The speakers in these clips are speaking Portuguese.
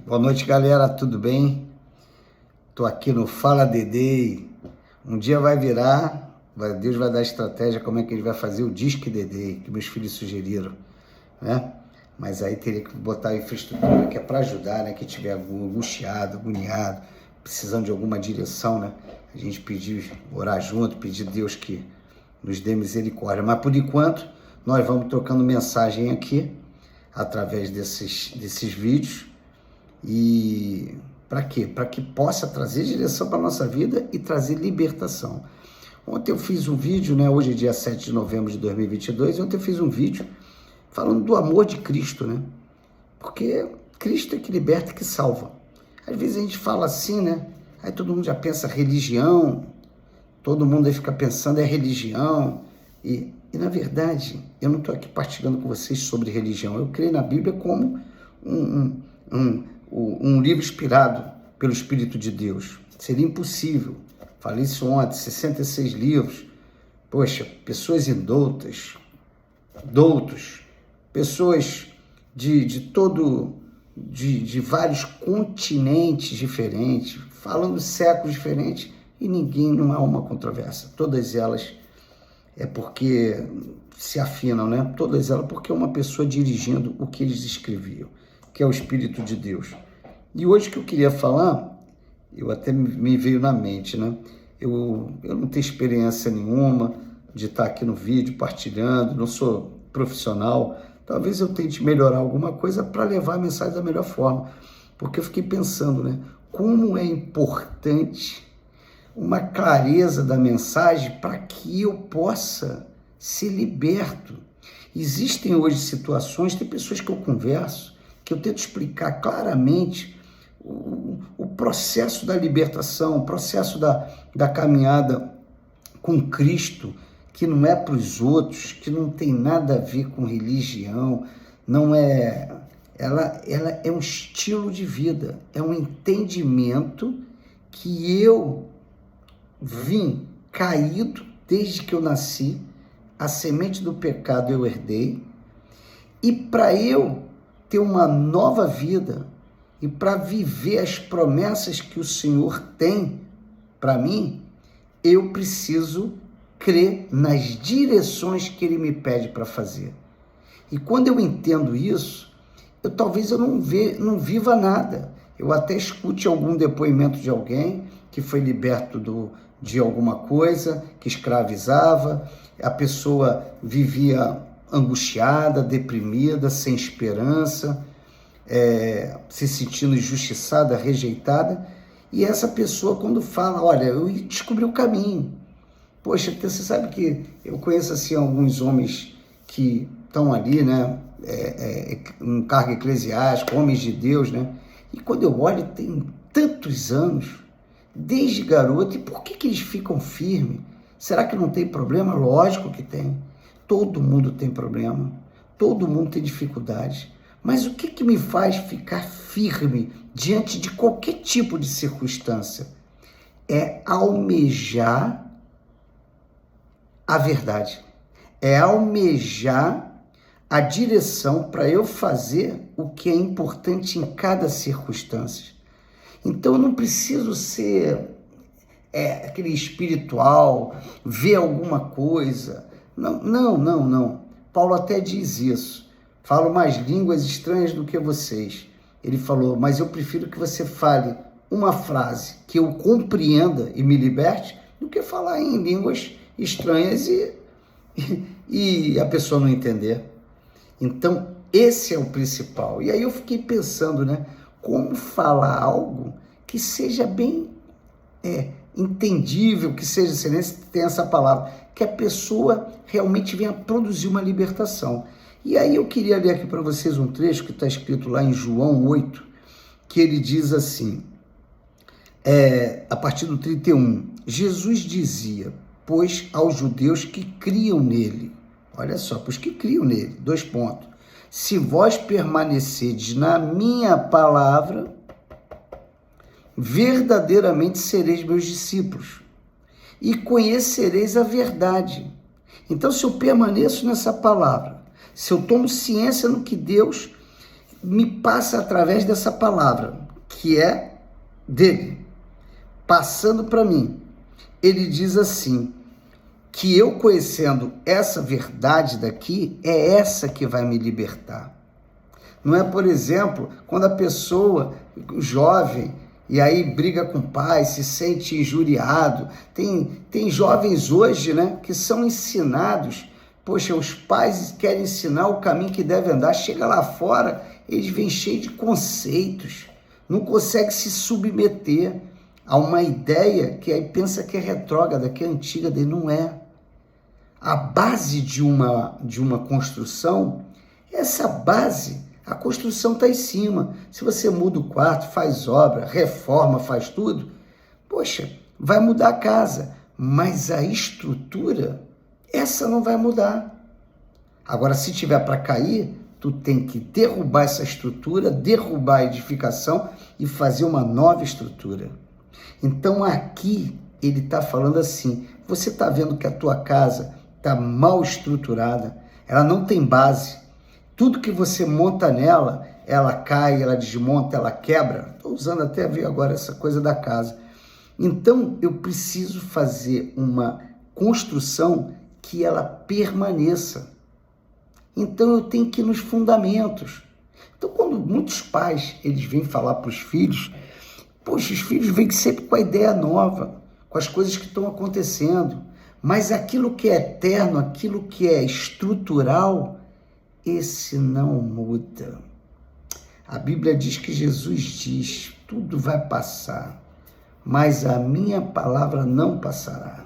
Boa noite, galera, tudo bem? Tô aqui no Fala Dedê. Um dia vai virar, Deus vai dar estratégia como é que a gente vai fazer o Disque Dedê, que meus filhos sugeriram, né? Mas aí teria que botar a infraestrutura que é para ajudar, né? Quem estiver angustiado, agoniado, precisando de alguma direção, né? A gente pedir, orar junto, pedir a Deus que nos dê misericórdia. Mas por enquanto, nós vamos trocando mensagem aqui, através desses vídeos. E para quê? Para que possa trazer direção para a nossa vida e trazer libertação. Ontem eu fiz um vídeo, né? Hoje é dia 7 de novembro de 2022, e ontem eu fiz um vídeo falando do amor de Cristo, né? Porque Cristo é que liberta e que salva. Às vezes a gente fala assim, né? Aí todo mundo já pensa religião, todo mundo aí fica pensando é religião, e na verdade eu não estou aqui partilhando com vocês sobre religião. Eu creio na Bíblia como um livro inspirado pelo Espírito de Deus. Seria impossível. Falei isso ontem, 66 livros. Poxa, pessoas indoutas, doutos, pessoas de vários continentes diferentes, falando séculos diferentes, e ninguém, não há uma controvérsia. Todas elas é porque se afinam, né? Todas elas porque é uma pessoa dirigindo o que eles escreviam, que é o Espírito de Deus. E hoje que eu queria falar, eu até me veio na mente, né? Eu não tenho experiência nenhuma de estar aqui no vídeo partilhando, não sou profissional. Talvez eu tente melhorar alguma coisa para levar a mensagem da melhor forma. Porque eu fiquei pensando, né? Como é importante uma clareza da mensagem para que eu possa ser liberto. Existem hoje situações, tem pessoas que eu converso, que eu tento explicar claramente o processo da libertação, o processo da caminhada com Cristo, que não é para os outros, que não tem nada a ver com religião, não é, ela é um estilo de vida, é um entendimento que eu vim caído desde que eu nasci, a semente do pecado eu herdei, e para eu ter uma nova vida e para viver as promessas que o Senhor tem para mim, eu preciso crer nas direções que Ele me pede para fazer. E quando eu entendo isso, talvez eu não viva nada. Eu até escute algum depoimento de alguém que foi liberto de alguma coisa, que escravizava, a pessoa vivia angustiada, deprimida, sem esperança, se sentindo injustiçada, rejeitada, e essa pessoa quando fala, olha, eu descobri o caminho. Poxa, você sabe que eu conheço assim alguns homens que estão ali, né, em cargo eclesiástico, homens de Deus, né, e quando eu olho, tem tantos anos, desde garoto, e por que eles ficam firmes? Será que não tem problema? Lógico que tem. Todo mundo tem problema, todo mundo tem dificuldade. Mas o que me faz ficar firme diante de qualquer tipo de circunstância? É almejar a verdade. É almejar a direção para eu fazer o que é importante em cada circunstância. Então eu não preciso ser aquele espiritual, ver alguma coisa. Não. Paulo até diz isso. Falo mais línguas estranhas do que vocês. Ele falou, mas eu prefiro que você fale uma frase que eu compreenda e me liberte do que falar em línguas estranhas e a pessoa não entender. Então, esse é o principal. E aí eu fiquei pensando, né? Como falar algo que seja bem entendível, que seja, se tem essa palavra, que a pessoa realmente venha produzir uma libertação. E aí eu queria ler aqui para vocês um trecho que está escrito lá em João 8, que ele diz assim, a partir do 31, Jesus dizia, pois aos judeus que criam nele, olha só, pois que criam nele, 2 pontos, se vós permanecerdes na minha palavra, verdadeiramente sereis meus discípulos e conhecereis a verdade. Então, se eu permaneço nessa palavra, se eu tomo ciência no que Deus me passa através dessa palavra, que é dele, passando para mim. Ele diz assim, que eu conhecendo essa verdade daqui, é essa que vai me libertar. Não é, por exemplo, quando a pessoa, jovem, e aí briga com o pai, se sente injuriado. Tem jovens hoje, né, que são ensinados, poxa, os pais querem ensinar o caminho que deve andar, chega lá fora, eles vêm cheios de conceitos, não conseguem se submeter a uma ideia que aí pensa que é retrógrada, que é antiga, daí não é. A base de uma construção, essa base, a construção está em cima. Se você muda o quarto, faz obra, reforma, faz tudo, poxa, vai mudar a casa, mas a estrutura, essa não vai mudar. Agora, se tiver para cair, tu tem que derrubar essa estrutura, derrubar a edificação e fazer uma nova estrutura. Então aqui ele está falando assim, você está vendo que a tua casa está mal estruturada, ela não tem base, tudo que você monta nela, ela cai, ela desmonta, ela quebra. Estou usando até ver agora essa coisa da casa. Então eu preciso fazer uma construção que ela permaneça. Então eu tenho que ir nos fundamentos. Então quando muitos pais eles vêm falar para os filhos, poxa, os filhos vêm sempre com a ideia nova, com as coisas que estão acontecendo, mas aquilo que é eterno, aquilo que é estrutural, esse não muda. A Bíblia diz que Jesus diz, tudo vai passar, mas a minha palavra não passará.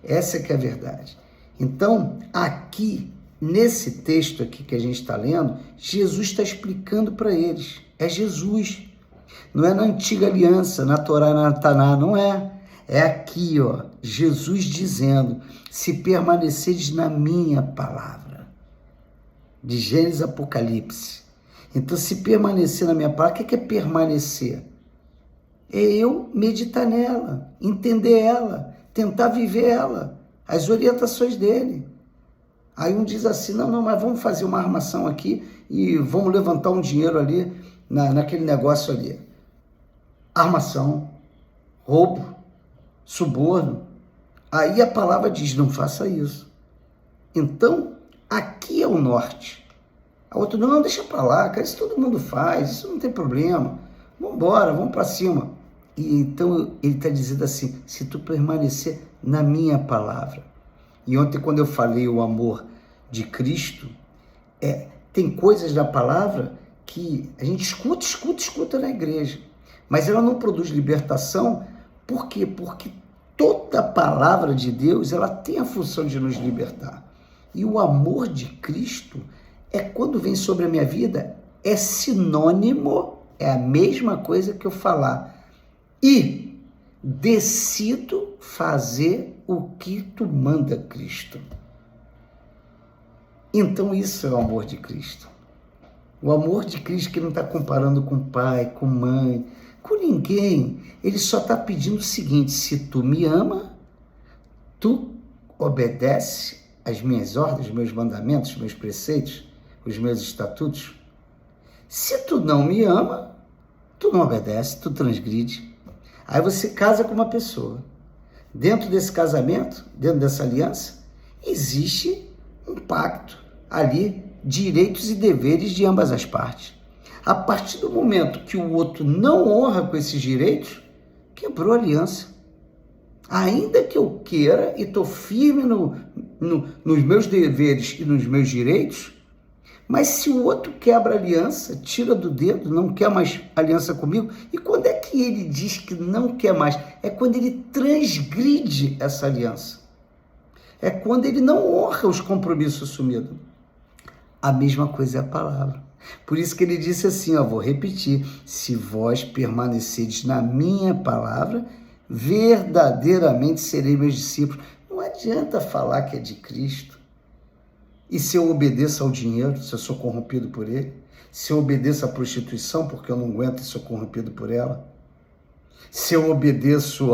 Essa é que é a verdade. Então, aqui, nesse texto aqui que a gente está lendo, Jesus está explicando para eles. É Jesus. Não é na antiga aliança, na Torá, na Taná, não é. É aqui, ó, Jesus dizendo, se permaneceres na minha palavra. De Gênesis Apocalipse. Então, se permanecer na minha palavra, o que é permanecer? É eu meditar nela, entender ela, tentar viver ela, as orientações dele. Aí um diz assim, não, mas vamos fazer uma armação aqui e vamos levantar um dinheiro ali, naquele negócio ali. Armação, roubo, suborno. Aí a palavra diz, não faça isso. Então, aqui é o norte. A outra, não, deixa para lá, cara, isso todo mundo faz, isso não tem problema. Vamos embora, vamos para cima. E então ele está dizendo assim, se tu permanecer na minha palavra. E ontem quando eu falei o amor de Cristo, tem coisas da palavra que a gente escuta na igreja. Mas ela não produz libertação, por quê? Porque toda a palavra de Deus, ela tem a função de nos libertar. E o amor de Cristo quando vem sobre a minha vida, é sinônimo, é a mesma coisa que eu falar. E decido fazer o que tu manda, Cristo. Então isso é o amor de Cristo. O amor de Cristo que não está comparando com pai, com mãe, com ninguém. Ele só está pedindo o seguinte, se tu me ama, tu obedece as minhas ordens, os meus mandamentos, os meus preceitos, os meus estatutos. Se tu não me ama, tu não obedece, tu transgride. Aí você casa com uma pessoa. Dentro desse casamento, dentro dessa aliança, existe um pacto ali, direitos e deveres de ambas as partes. A partir do momento que o outro não honra com esses direitos, quebrou a aliança. Ainda que eu queira e estou firme nos meus deveres e nos meus direitos, mas se o outro quebra a aliança, tira do dedo, não quer mais aliança comigo, e quando é que ele diz que não quer mais? É quando ele transgride essa aliança. É quando ele não honra os compromissos assumidos. A mesma coisa é a palavra. Por isso que ele disse assim, vou repetir, se vós permaneceres na minha palavra, verdadeiramente serei meus discípulos. Não adianta falar que é de Cristo. E se eu obedeço ao dinheiro, se eu sou corrompido por ele? Se eu obedeço à prostituição, porque eu não aguento e sou corrompido por ela? Se eu obedeço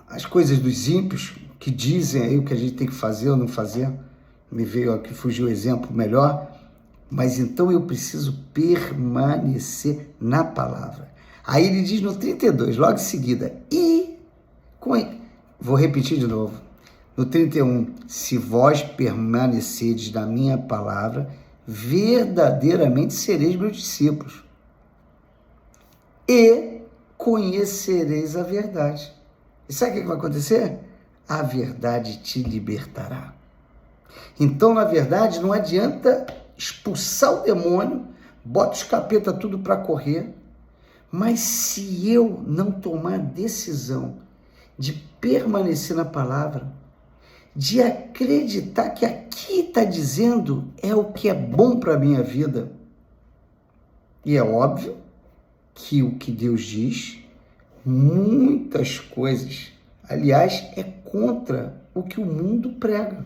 as coisas dos ímpios, que dizem aí o que a gente tem que fazer ou não fazer, me veio aqui, fugiu o exemplo melhor, mas então eu preciso permanecer na palavra. Aí ele diz no 32, logo em seguida, vou repetir de novo, no 31, se vós permanecerdes na minha palavra, verdadeiramente sereis meus discípulos e conhecereis a verdade. E sabe o que vai acontecer? A verdade te libertará. Então, na verdade, não adianta expulsar o demônio, bota os capeta tudo para correr, mas se eu não tomar decisão de permanecer na palavra, de acreditar que aqui está dizendo é o que é bom para a minha vida, e é óbvio que o que Deus diz, muitas coisas, aliás, é contra o que o mundo prega.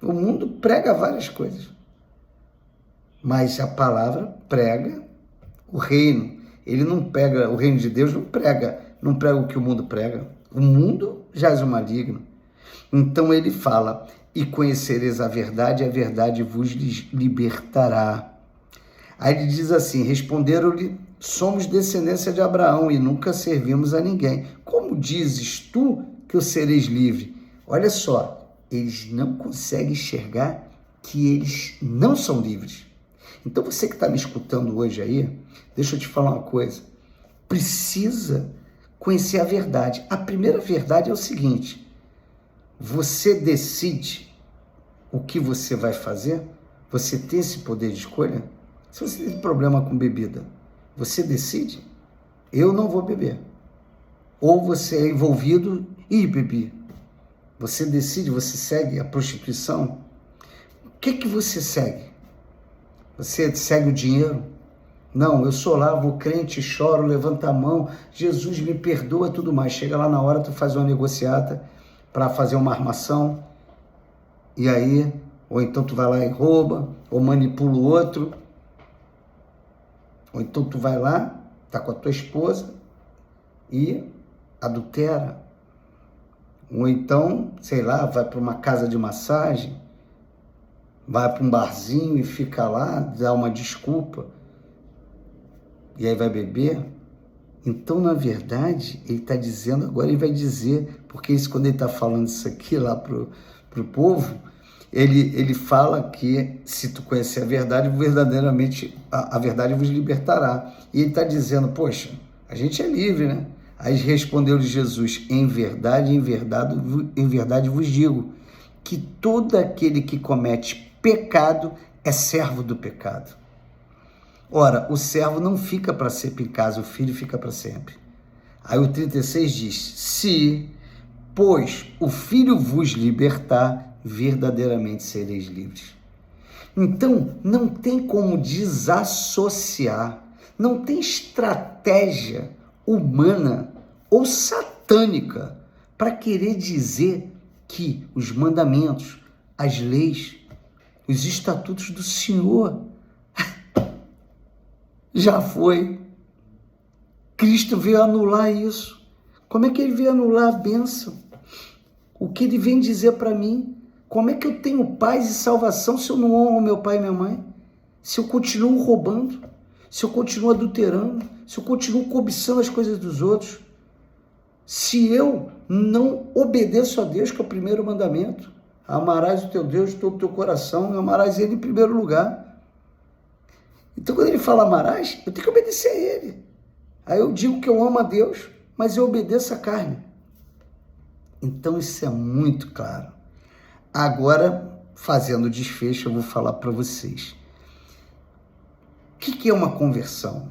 O mundo prega várias coisas, mas a palavra prega o reino. Ele não pega, o reino de Deus não prega o que o mundo prega. O mundo jaz o maligno. Então ele fala, e conhecereis a verdade vos libertará. Aí ele diz assim, responderam-lhe, somos descendência de Abraão e nunca servimos a ninguém. Como dizes tu que eu sereis livre? Olha só, eles não conseguem enxergar que eles não são livres. Então você que está me escutando hoje aí, deixa eu te falar uma coisa, precisa conhecer a verdade. A primeira verdade é o seguinte, você decide o que você vai fazer, você tem esse poder de escolha. Se você tem problema com bebida, você decide, eu não vou beber. Ou você é envolvido e bebi. Você decide, você segue a prostituição. O que você segue? Você segue o dinheiro? Não, eu sou lá, vou crente, choro, levanta a mão, Jesus me perdoa, tudo mais. Chega lá na hora, tu faz uma negociata para fazer uma armação, e aí, ou então tu vai lá e rouba, ou manipula o outro, ou então tu vai lá, tá com a tua esposa e adultera. Ou então, sei lá, vai para uma casa de massagem, vai para um barzinho e fica lá, dá uma desculpa, e aí vai beber. Então, na verdade, ele está dizendo, agora ele vai dizer, porque isso, quando ele está falando isso aqui lá pro povo, ele fala que se tu conhecer a verdade, verdadeiramente a verdade vos libertará. E ele está dizendo, poxa, a gente é livre, né? Aí respondeu-lhe Jesus, em verdade vos digo, que todo aquele que comete pecado é servo do pecado. Ora, o servo não fica para sempre em casa, o filho fica para sempre. Aí o 36 diz, se, pois, o filho vos libertar, verdadeiramente sereis livres. Então, não tem como desassociar, não tem estratégia humana ou satânica para querer dizer que os mandamentos, as leis, os estatutos do Senhor já foi. Cristo veio anular isso. Como é que ele veio anular a bênção? O que ele vem dizer para mim? Como é que eu tenho paz e salvação se eu não honro meu pai e minha mãe? Se eu continuo roubando? Se eu continuo adulterando? Se eu continuo cobiçando as coisas dos outros? Se eu não obedeço a Deus, que é o primeiro mandamento, amarás o teu Deus de todo o teu coração, e amarás ele em primeiro lugar. Então, quando ele fala amarás, eu tenho que obedecer a ele. Aí eu digo que eu amo a Deus, mas eu obedeço a carne. Então, isso é muito claro. Agora, fazendo o desfecho, eu vou falar para vocês. O que é uma conversão?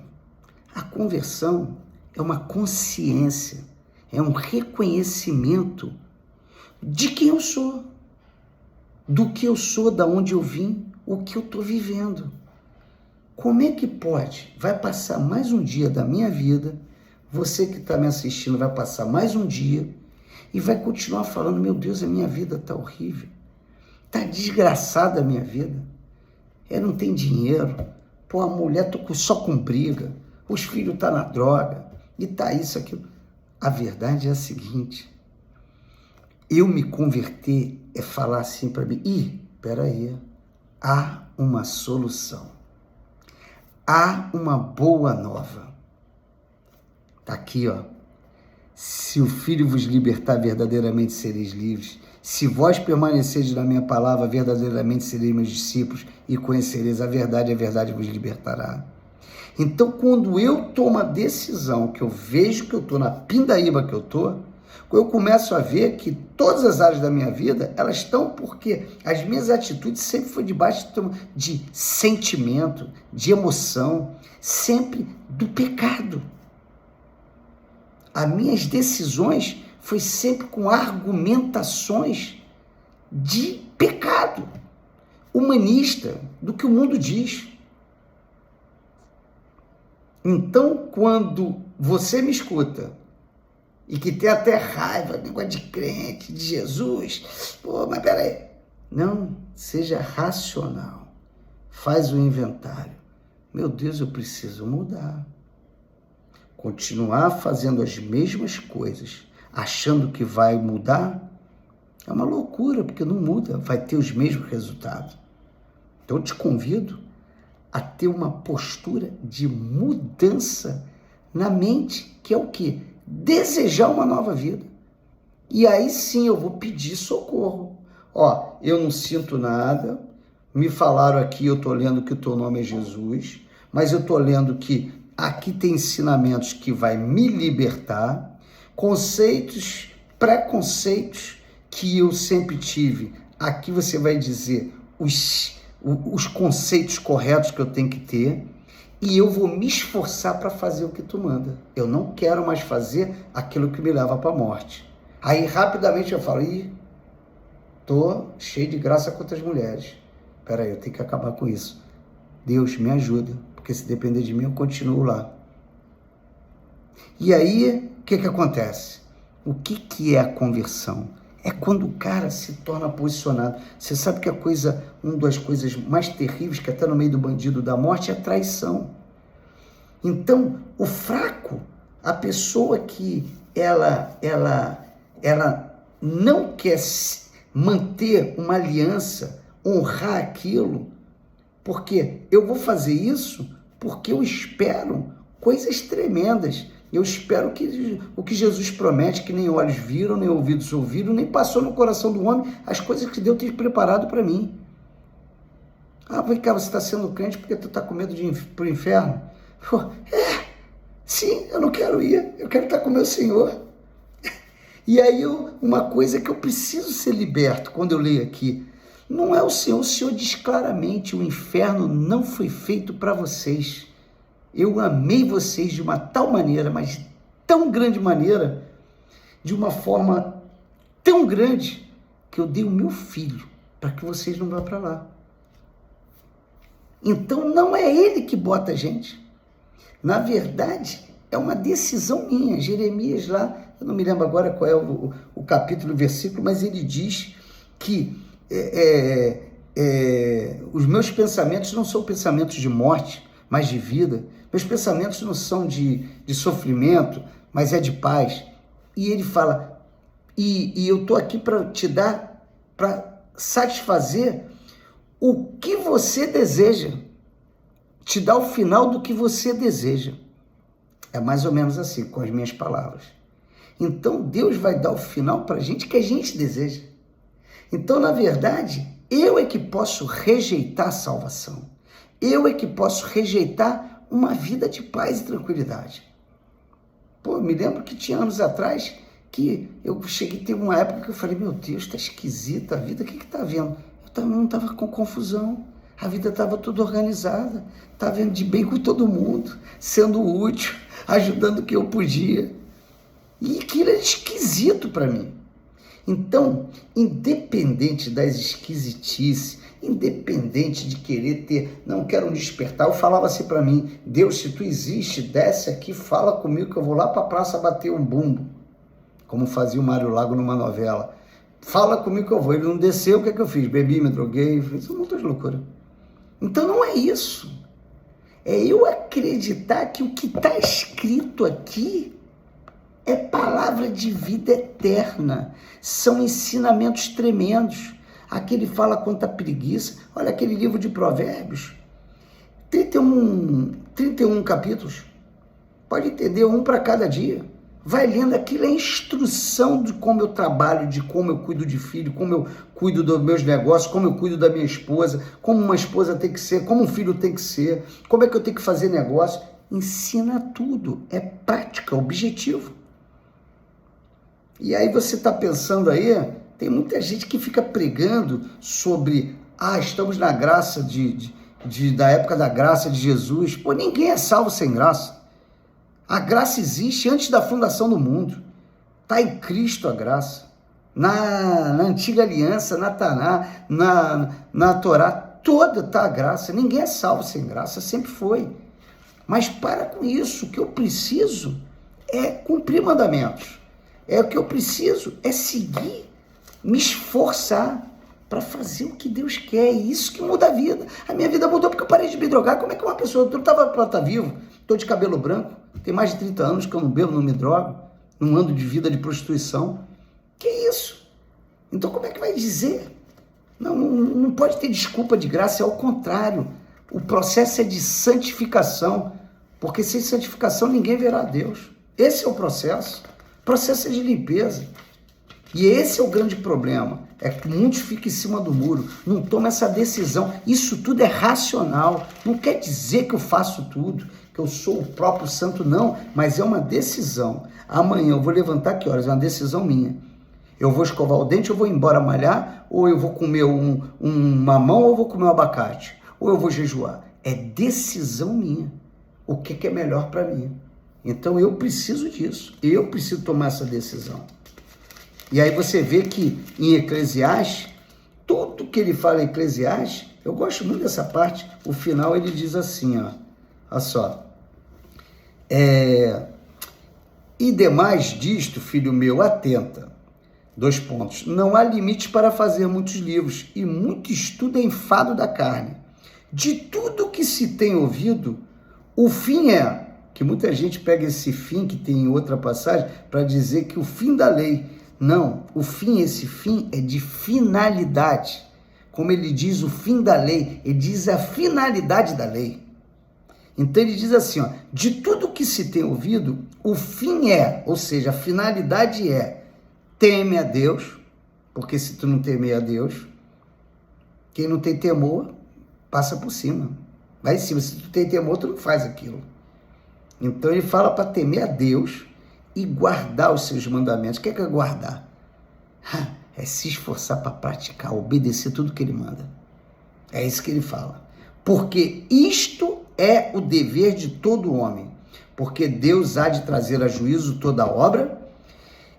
A conversão é uma consciência, é um reconhecimento de quem eu sou, do que eu sou, da onde eu vim, o que eu estou vivendo. Como é que pode? Vai passar mais um dia da minha vida, você que está me assistindo vai passar mais um dia e vai continuar falando, meu Deus, a minha vida está horrível, está desgraçada a minha vida, eu não tenho dinheiro, pô, a mulher tô só com briga, os filhos estão na droga, e tá isso, aquilo. A verdade é a seguinte, Eu me converter é falar assim para mim, peraí, há uma solução, há uma boa nova. Tá aqui, ó. Se o Filho vos libertar, verdadeiramente sereis livres. Se vós permanecerdes na minha palavra, verdadeiramente sereis meus discípulos e conhecereis a verdade vos libertará. Então, quando eu tomo a decisão, que eu vejo que eu estou na pindaíba que eu estou, eu começo a ver que todas as áreas da minha vida, elas estão porque as minhas atitudes sempre foram debaixo de sentimento, de emoção, sempre do pecado. As minhas decisões foi sempre com argumentações de pecado, humanista, do que o mundo diz. Então, quando você me escuta e que tem até raiva, negócio de crente, de Jesus, pô, mas peraí. Não, seja racional. Faz o inventário. Meu Deus, eu preciso mudar. Continuar fazendo as mesmas coisas, achando que vai mudar, é uma loucura, porque não muda, vai ter os mesmos resultados. Então, eu te convido a ter uma postura de mudança na mente, que é o quê? Desejar uma nova vida. E aí sim eu vou pedir socorro. Ó, eu não sinto nada, me falaram aqui, eu estou lendo que o teu nome é Jesus, mas eu estou lendo que aqui tem ensinamentos que vai me libertar, conceitos, preconceitos que eu sempre tive. Aqui você vai dizer os conceitos corretos que eu tenho que ter, e eu vou me esforçar para fazer o que tu manda. Eu não quero mais fazer aquilo que me leva para a morte. Aí rapidamente eu falo, tô cheio de graça contra as mulheres. Peraí, eu tenho que acabar com isso. Deus, me ajuda, porque se depender de mim eu continuo lá. E aí, o que acontece? O que é a conversão? É quando o cara se torna posicionado. Você sabe que uma das coisas mais terríveis, que até no meio do bandido da morte, é a traição. Então, o fraco, a pessoa que ela não quer manter uma aliança, honrar aquilo, porque eu vou fazer isso porque eu espero coisas tremendas. Eu espero que o que Jesus promete, que nem olhos viram, nem ouvidos ouviram, nem passou no coração do homem, as coisas que Deus tem preparado para mim. Vem cá, você está sendo crente porque tu está com medo de ir para o inferno? Sim, eu não quero ir, eu quero estar com o meu Senhor. E aí, uma coisa que eu preciso ser liberto, quando eu leio aqui, não é o Senhor diz claramente, o inferno não foi feito para vocês. Eu amei vocês de uma tal maneira, mas tão grande maneira, de uma forma tão grande, que eu dei o meu filho para que vocês não vão para lá. Então não é ele que bota a gente. Na verdade, é uma decisão minha. Jeremias lá, eu não me lembro agora qual é o capítulo, o versículo, mas ele diz que os meus pensamentos não são pensamentos de morte, mas de vida. Meus pensamentos não são de sofrimento, mas é de paz. E ele fala, e eu estou aqui para te dar, para satisfazer o que você deseja, te dar o final do que você deseja. É mais ou menos assim, com as minhas palavras. Então, Deus vai dar o final para a gente que a gente deseja. Então, na verdade, eu é que posso rejeitar a salvação. Eu é que posso rejeitar uma vida de paz e tranquilidade. Pô, me lembro que tinha anos atrás que eu cheguei, teve uma época que eu falei, meu Deus, tá esquisita a vida, o que tá vendo? Eu não estava com confusão, a vida estava tudo organizada, estava vendo de bem com todo mundo, sendo útil, ajudando o que eu podia. E aquilo era esquisito para mim. Então, independente das esquisitices, independente de querer ter, não quero despertar, eu falava assim para mim, Deus, se tu existe, desce aqui, fala comigo que eu vou lá para a praça bater um bumbo, como fazia o Mário Lago numa novela. Fala comigo que eu vou. Ele não desceu, o que é que eu fiz? Bebi, me droguei, fiz um monte de loucura. Então não é isso. É eu acreditar que o que está escrito aqui é palavra de vida eterna, são ensinamentos tremendos. Aqui ele fala quanto à preguiça. Olha aquele livro de Provérbios, 31 capítulos, pode entender, um para cada dia. Vai lendo, aquilo é instrução de como eu trabalho, de como eu cuido de filho, como eu cuido dos meus negócios, como eu cuido da minha esposa, como uma esposa tem que ser, como um filho tem que ser, como é que eu tenho que fazer negócio. Ensina tudo, é prática, objetivo. E aí você está pensando aí, tem muita gente que fica pregando sobre, estamos na graça da época da graça de Jesus. Pô, ninguém é salvo sem graça. A graça existe antes da fundação do mundo. Está em Cristo a graça. Na antiga aliança, na Taná, na Torá, toda está a graça. Ninguém é salvo sem graça, sempre foi. Mas para com isso, o que eu preciso é cumprir mandamentos. O que eu preciso é seguir, me esforçar para fazer o que Deus quer. É isso que muda a vida. A minha vida mudou porque eu parei de me drogar. Como é que uma pessoa, eu estava para estar vivo, estou de cabelo branco, tem mais de 30 anos que eu não bebo, não me drogo, não ando de vida de prostituição. Que isso? Então como é que vai dizer? Não pode ter desculpa de graça, é ao contrário. O processo é de santificação, porque sem santificação ninguém verá a Deus. Esse é o processo. O processo é de limpeza. E esse é o grande problema, é que muitos ficam em cima do muro, não tomam essa decisão. Isso tudo é racional, não quer dizer que eu faço tudo, que eu sou o próprio santo, não, mas é uma decisão. Amanhã eu vou levantar que horas? É uma decisão minha. Eu vou escovar o dente, eu vou embora malhar, ou eu vou comer um mamão, ou eu vou comer um abacate, ou eu vou jejuar. É decisão minha, o que é melhor para mim. Então eu preciso disso, eu preciso tomar essa decisão. E aí você vê que em Eclesiastes, tudo que ele fala em Eclesiastes, eu gosto muito dessa parte, o final ele diz assim, olha só, e demais disto, filho meu, atenta, 2 pontos, não há limite para fazer muitos livros, e muito estudo é enfado da carne. De tudo que se tem ouvido, o fim é, que muita gente pega esse fim, que tem em outra passagem, para dizer que o fim da lei. Não, esse fim é de finalidade. Como ele diz, o fim da lei, ele diz a finalidade da lei. Então ele diz assim, de tudo que se tem ouvido, o fim é, ou seja, a finalidade é, teme a Deus, porque se tu não temer a Deus, quem não tem temor, passa por cima. Vai em cima, se tu tem temor, tu não faz aquilo. Então ele fala para temer a Deus e guardar os seus mandamentos. O que é guardar? É se esforçar para praticar, obedecer tudo que ele manda. É isso que ele fala. Porque isto é o dever de todo homem. Porque Deus há de trazer a juízo toda a obra,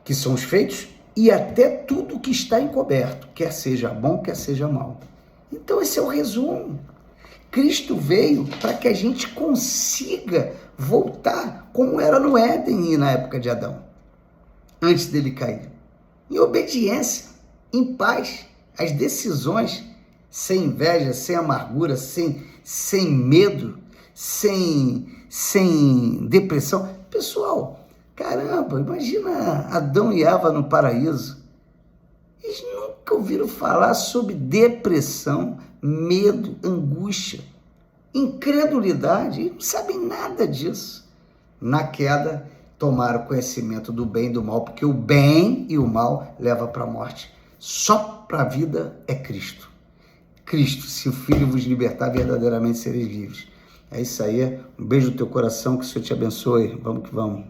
que são os feitos, e até tudo que está encoberto, quer seja bom, quer seja mal. Então esse é o resumo. Cristo veio para que a gente consiga voltar como era no Éden e na época de Adão, antes dele cair. Em obediência, em paz, as decisões, sem inveja, sem amargura, sem medo, sem depressão. Pessoal, caramba, imagina Adão e Eva no paraíso. Eles nunca ouviram falar sobre depressão, medo, angústia, incredulidade, eles não sabem nada disso. Na queda, tomaram conhecimento do bem e do mal, porque o bem e o mal levam para a morte. Só para a vida é Cristo. Cristo, se o Filho vos libertar, verdadeiramente sereis livres. É isso aí, um beijo no teu coração, que o Senhor te abençoe. Vamos que vamos.